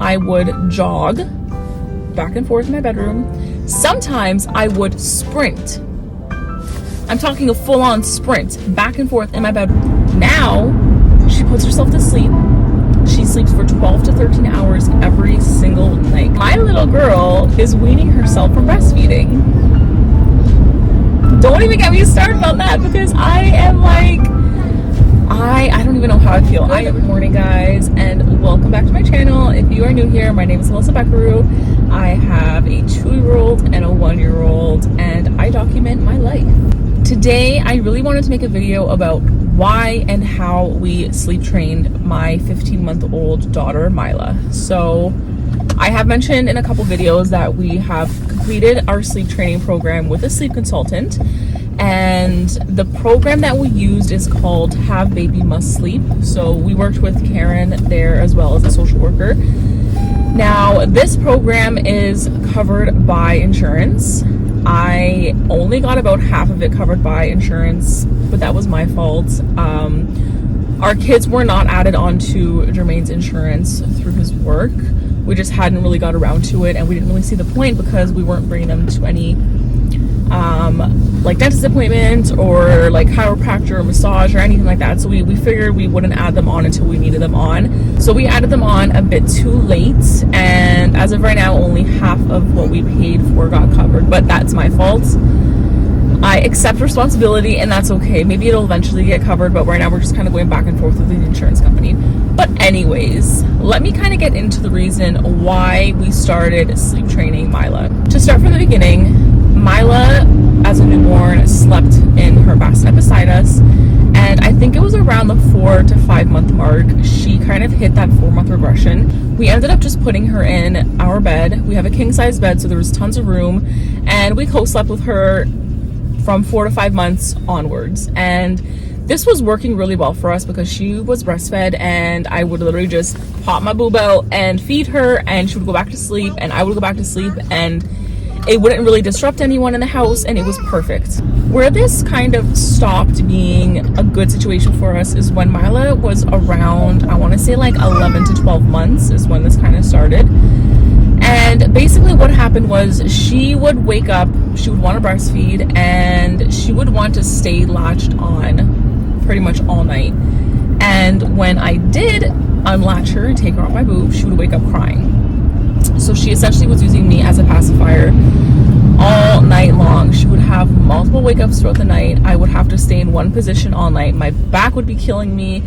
I would jog back and forth in my bedroom. Sometimes I would sprint. I'm talking a full-on sprint back and forth in my bedroom. Now, she puts herself to sleep. She sleeps for 12 to 13 hours every single night. My little girl is weaning herself from breastfeeding. Don't even get me started on that, because I am like, I don't even know how I feel. Good morning, guys, and welcome back to my channel. If you are new here, my name is Melissa Beckaroo. I have a 2-year-old and a 1-year-old, and I document my life. Today, I really wanted to make a video about why and how we sleep trained my 15-month-old daughter, Mila. So I have mentioned in a couple videos that we have completed our sleep training program with a sleep consultant, and the program that we used is called Have Baby Must Sleep. So we worked with Karen there as well as a social worker. Now, this program is covered by insurance. I only got about half of it covered by insurance, but that was my fault. Our kids were not added onto Jermaine's insurance through his work. We just hadn't really got around to it, and we didn't really see the point because we weren't bringing them to any like dentist appointments or like chiropractor or massage or anything like that. So we figured we wouldn't add them on until we needed them on. So we added them on a bit too late, and as of right now, only half of what we paid for got covered, but that's my fault. I accept responsibility, and that's okay. Maybe it'll eventually get covered, but right now we're just kind of going back and forth with the insurance company. But anyways, let me kind of get into the reason why we started sleep training Mila. To start from the beginning, Mila, as a newborn, slept in her bassinet beside us, and I think it was around the 4 to 5 month mark, she kind of hit that 4-month regression. We ended up just putting her in our bed. We have a king-size bed, so there was tons of room, and we co-slept with her from 4 to 5 months onwards. And this was working really well for us because she was breastfed, and I would literally just pop my boob out and feed her, and she would go back to sleep, and I would go back to sleep, and it wouldn't really disrupt anyone in the house, and it was perfect. Where this kind of stopped being a good situation for us is when Mila was around, I want to say like 11 to 12 months is when this kind of started. And basically what happened was she would wake up, she would want to breastfeed, and she would want to stay latched on pretty much all night. And when I did unlatch her and take her off my boob, she would wake up crying. So she essentially was using me as a pacifier all night long. She would have multiple wake-ups throughout the night. I would have to stay in one position all night. My back would be killing me.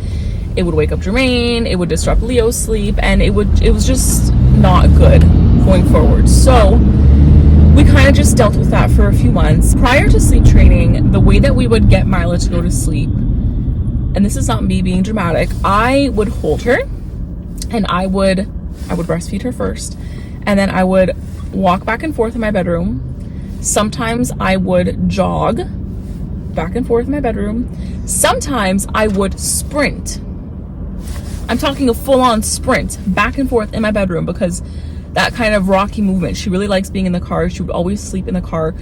It would wake up Jermaine. It would disrupt Leo's sleep, and it was just not good going forward. So we kind of just dealt with that for a few months. Prior to sleep training, the way that we would get Mila to go to sleep, and this is not me being dramatic, I would hold her and I would breastfeed her first, and then I would walk back and forth in my bedroom. Sometimes I would jog back and forth in my bedroom. Sometimes I would sprint. I'm talking a full-on sprint back and forth in my bedroom, because that kind of rocky movement, she really likes being in the car. She would always sleep in the car,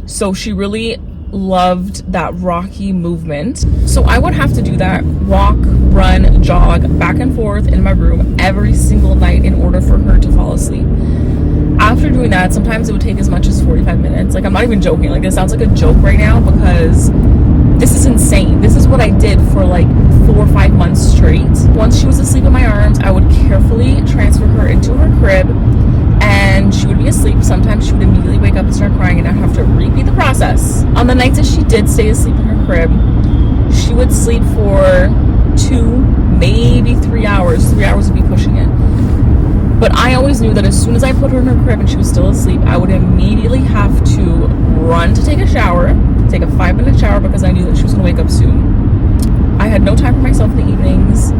so she really loved that rocky movement. So I would have to do that, walk, run, jog back and forth in my room every single night in order for her to fall asleep. After doing that, sometimes it would take as much as 45 minutes. Like, I'm not even joking. Like, this sounds like a joke right now, because this is insane. This is what I did for like 4 or 5 months straight. Once she was asleep in my arms, I would carefully transfer her into her crib, and she would be asleep. Sometimes she would immediately wake up and start crying, and I'd have to repeat the process. On the nights that she did stay asleep in her crib, she would sleep for 2, maybe 3 hours. 3 hours would be pushing it. But I always knew that as soon as I put her in her crib and she was still asleep, I would immediately have to run to take a shower, take a 5-minute shower, because I knew that she was going to wake up soon. I had no time for myself in the evenings.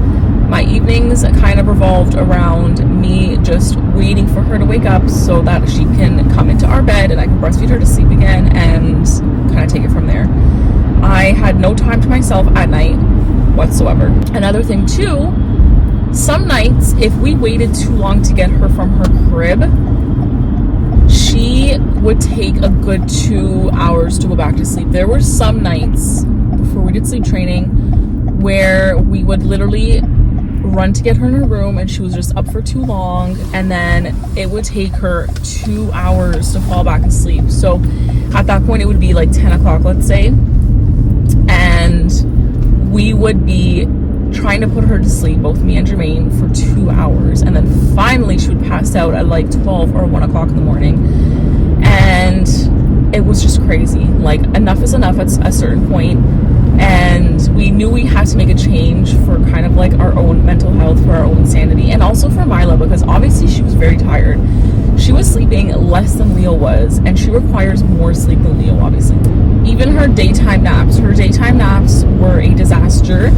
My evenings kind of revolved around me just waiting for her to wake up so that she can come into our bed and I can breastfeed her to sleep again and kind of take it from there. I had no time to myself at night whatsoever. Another thing too, some nights, if we waited too long to get her from her crib, she would take a good 2 hours to go back to sleep. There were some nights before we did sleep training where we would literally run to get her in her room and she was just up for too long, and then it would take her 2 hours to fall back asleep. So at that point it would be like 10 o'clock, let's say, and we would be trying to put her to sleep, both me and Jermaine, for 2 hours, and then finally she would pass out at like 12 or 1 o'clock in the morning. And it was just crazy. Like, enough is enough at a certain point, and we knew we had to make a change for kind of like our own mental health, for our own sanity, and also for Mila, because obviously she was very tired. She was sleeping less than Leo was, and she requires more sleep than Leo, obviously. Even her daytime naps were a disaster.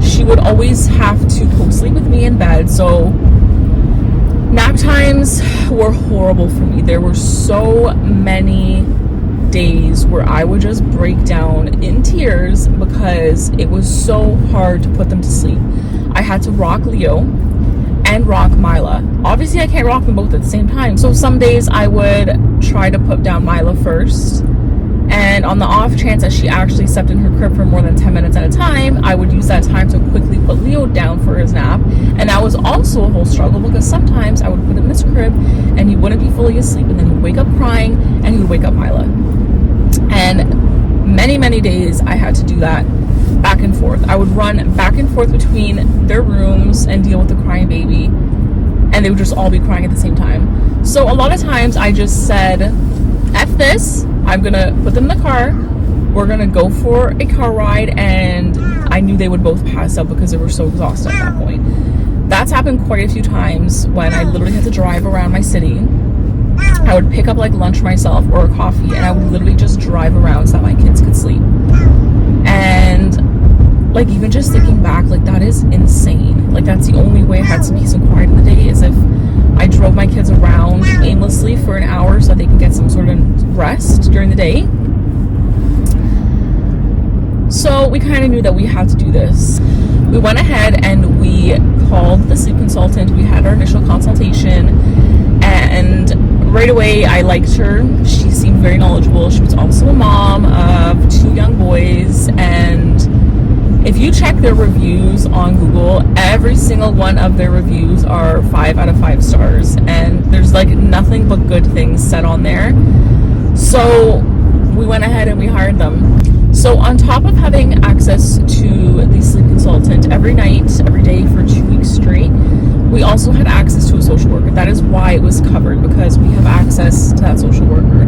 She would always have to co-sleep with me in bed, so nap times were horrible for me. There were so many days where I would just break down in tears because it was so hard to put them to sleep. I had to rock Leo and rock Mila. Obviously I can't rock them both at the same time, so some days I would try to put down Mila first, and on the off chance that she actually slept in her crib for more than 10 minutes at a time, I would use that time to quickly put Leo down for his nap. And that was also a whole struggle, because sometimes I would put him in his crib and he wouldn't be fully asleep, and then he'd wake up crying and he would wake up Mila. And many days I had to do that back and forth. I would run back and forth between their rooms and deal with the crying baby, and they would just all be crying at the same time. So a lot of times I just said, F this, I'm gonna put them in the car, we're gonna go for a car ride, and I knew they would both pass out because they were so exhausted at that point. That's happened quite a few times when I literally had to drive around my city. I would pick up like lunch for myself or a coffee, and I would literally just drive around so that my kids could sleep. And like, even just thinking back, like, that is insane. Like, that's the only way I had some peace and quiet in the day, is if I drove my kids around aimlessly for an hour so that they can get some sort of rest during the day. So we kind of knew that we had to do this. We went ahead and we called the sleep consultant. We had our initial consultation, and right away I liked her. She seemed very knowledgeable. She was also a mom of 2 young boys, and if you check their reviews on Google, every single one of their reviews are 5 out of 5 stars, and there's like nothing but good things said on there. So we went ahead and we hired them. So on top of having access to the sleep consultant every night, every day for 2 weeks straight, we also had access to a social worker. That is why it was covered, because we have access to that social worker.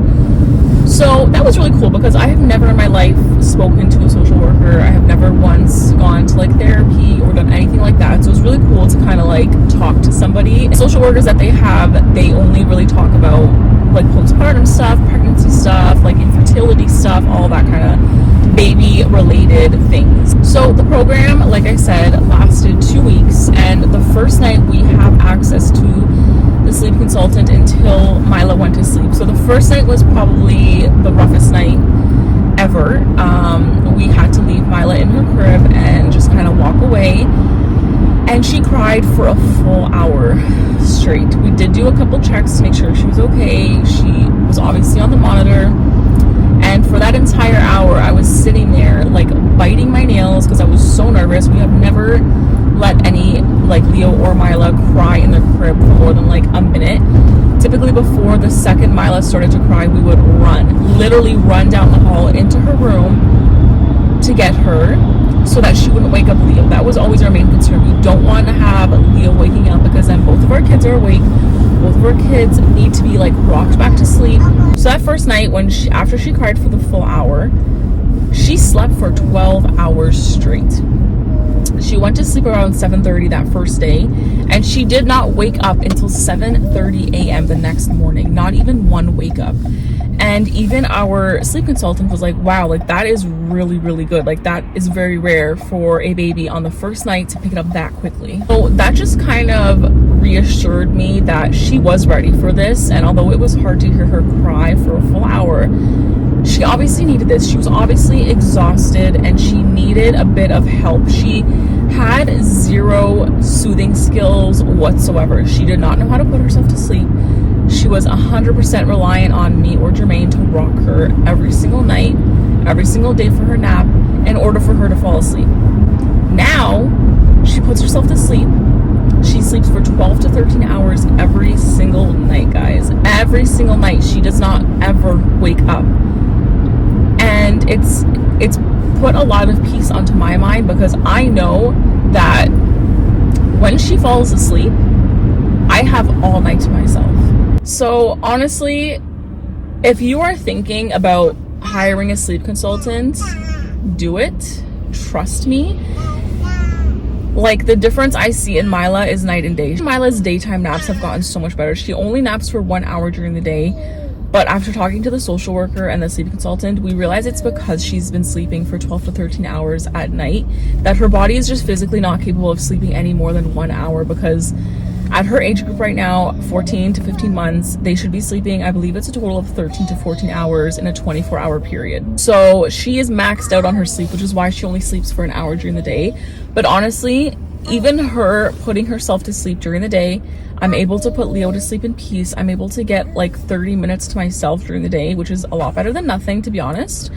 So that was really cool, because I have never in my life spoken to a social worker. I have never once gone to like therapy or done anything like that. So it's really cool to kind of like talk to somebody. And social workers that they have, they only really talk about like postpartum stuff, pregnancy stuff, like infertility stuff, all that kind of baby related things. So the program, like I said, lasted 2 weeks, and the first night we have access to the sleep consultant until Mila went to sleep. So the first night was probably the roughest night ever. We had to leave Mila in her crib and just kind of walk away, and she cried for a full hour straight. We did do a couple checks to make sure she was okay. She was obviously on the monitor, and for that entire hour I was sitting there like biting my nails because I was so nervous. We have never let any like Leo or Mila cry in their crib for more than like a minute. Typically before the second Mila started to cry, we would literally run down the hall into her room to get her so that she wouldn't wake up Leo. That was always our main concern. We don't want to have Leo waking up, because then both of our kids are awake. Both of our kids need to be like rocked back to sleep. So that first night, after she cried for the full hour, she slept for 12 hours straight. She went to sleep around 7:30 that first day, and she did not wake up until 7:30 a.m. the next morning. Not even one wake up. And even our sleep consultant was like, wow, like that is really, really good. Like that is very rare for a baby on the first night to pick it up that quickly. So that just kind of reassured me that she was ready for this. And although it was hard to hear her cry for a full hour, she obviously needed this. She was obviously exhausted and she needed a bit of help. She had zero soothing skills whatsoever. She did not know how to put herself to sleep. She was 100% reliant on me or Jermaine to rock her every single night, every single day for her nap in order for her to fall asleep. Now, She puts herself to sleep. She sleeps for 12 to 13 hours every single night, guys. Every single night. She does not ever wake up. And it's put a lot of peace onto my mind, because I know that when she falls asleep, I have all night to myself. So honestly, if you are thinking about hiring a sleep consultant, do it. Trust me. Like, the difference I see in Mila is night and day. Mila's daytime naps have gotten so much better. She only naps for 1 hour during the day. But after talking to the social worker and the sleep consultant, we realize it's because she's been sleeping for 12 to 13 hours at night, that her body is just physically not capable of sleeping any more than 1 hour, because at her age group right now, 14 to 15 months, they should be sleeping, I believe it's a total of 13 to 14 hours in a 24-hour period. So she is maxed out on her sleep, which is why she only sleeps for an hour during the day. But honestly, even her putting herself to sleep during the day, I'm able to put Leo to sleep in peace. I'm able to get like 30 minutes to myself during the day, which is a lot better than nothing, to be honest.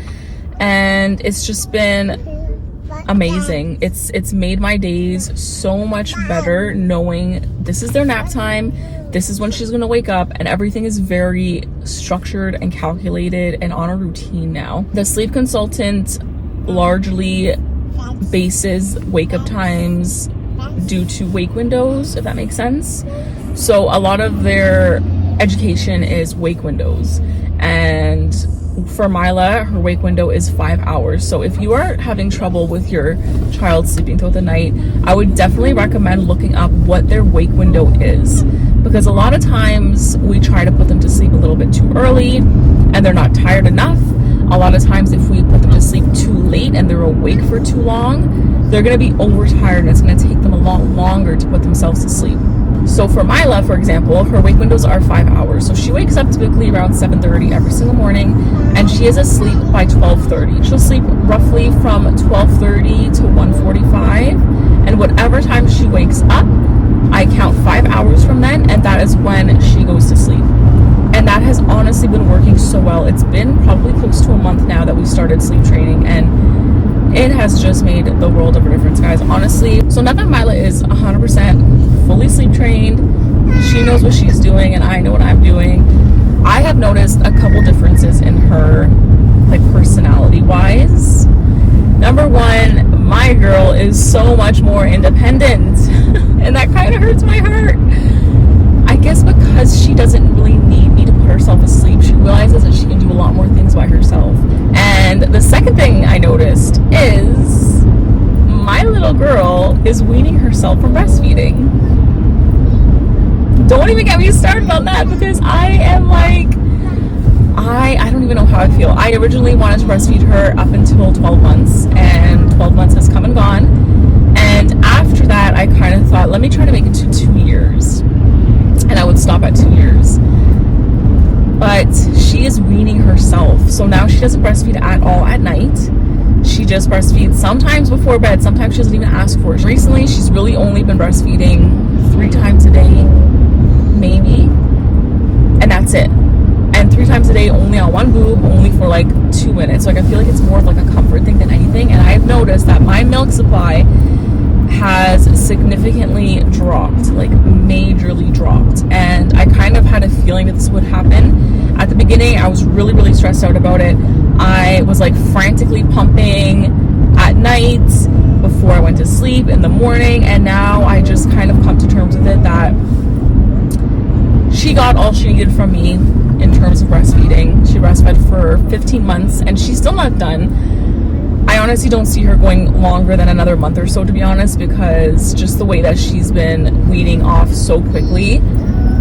And it's just been amazing. It's made my days so much better, knowing this is their nap time, this is when she's going to wake up, and everything is very structured and calculated and on a routine now. The sleep consultant largely bases wake up times due to wake windows, if that makes sense. So a lot of their education is wake windows, and for Mila, her wake window is 5 hours. So if you are having trouble with your child sleeping throughout the night, I would definitely recommend looking up what their wake window is, because a lot of times we try to put them to sleep a little bit too early and they're not tired enough. A lot of times if we put them to sleep too late and they're awake for too long, they're going to be overtired, and it's going to take them a lot longer to put themselves to sleep. So for Mila, for example, her wake windows are 5 hours. So she wakes up typically around 7:30 every single morning, and she is asleep by 12:30. She'll sleep roughly from 12:30 to 1:45, and whatever time she wakes up, I count 5 hours from then, and that is when she goes to sleep. And that has honestly been working so well. It's been probably close to a month now that we started sleep training, and it has just made the world of a difference, guys, honestly. So now that Mila is 100% fully sleep trained, she knows what she's doing and I know what I'm doing, I have noticed a couple differences in her, like, personality wise. Number one, my girl is so much more independent and that kind of hurts my heart. I guess because she doesn't really need me to put herself asleep, she realizes that she can do a lot more things by herself. And the second thing I noticed is my little girl is weaning herself from breastfeeding. Don't even get me started on that, because I am like, I don't even know how I feel. I originally wanted to breastfeed her up until 12 months, and 12 months has come and gone. And after that, I kind of thought, let me try to make it to 2 years. And I would stop at 2 years. But she is weaning herself. So now she doesn't breastfeed at all at night. She just breastfeeds sometimes before bed. Sometimes she doesn't even ask for it. Recently, she's really only been breastfeeding 3 times a day, maybe. And that's it. And 3 times a day only on one boob, only for like 2 minutes. Like, I feel like it's more of like a comfort thing than anything. And I've noticed that my milk supply has significantly dropped, like majorly dropped. And I kind of had a feeling that this would happen. At the beginning, I was really stressed out about it. I was like frantically pumping at night, before I went to sleep, in the morning, and now I just kind of come to terms with it that she got all she needed from me in terms of breastfeeding. She breastfed for 15 months and she's still not done. I honestly don't see her going longer than another month or so, to be honest, because just the way that she's been weaning off so quickly.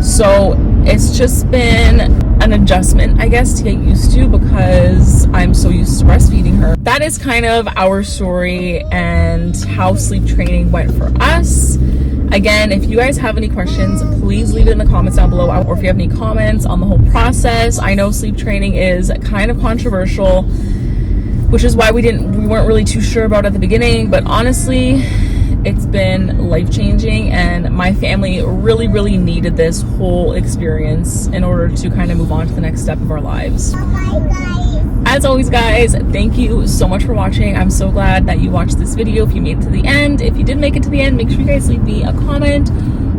So it's just been an adjustment, I guess, to get used to, because I'm so used to breastfeeding her. That is kind of our story and how sleep training went for us. Again, if you guys have any questions, please leave it in the comments down below, or if you have any comments on the whole process. I know sleep training is kind of controversial, which is why we weren't really too sure about it at the beginning, but honestly, It's been life-changing, and my family really, really needed this whole experience in order to kind of move on to the next step of our lives. As always, guys, thank you so much for watching. I'm so glad that you watched this video. If you made it to the end, if you did make it to the end, make sure you guys leave me a comment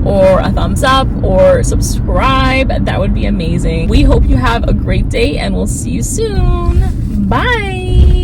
or a thumbs up or subscribe. That would be amazing. We hope you have a great day, and we'll see you soon. Bye.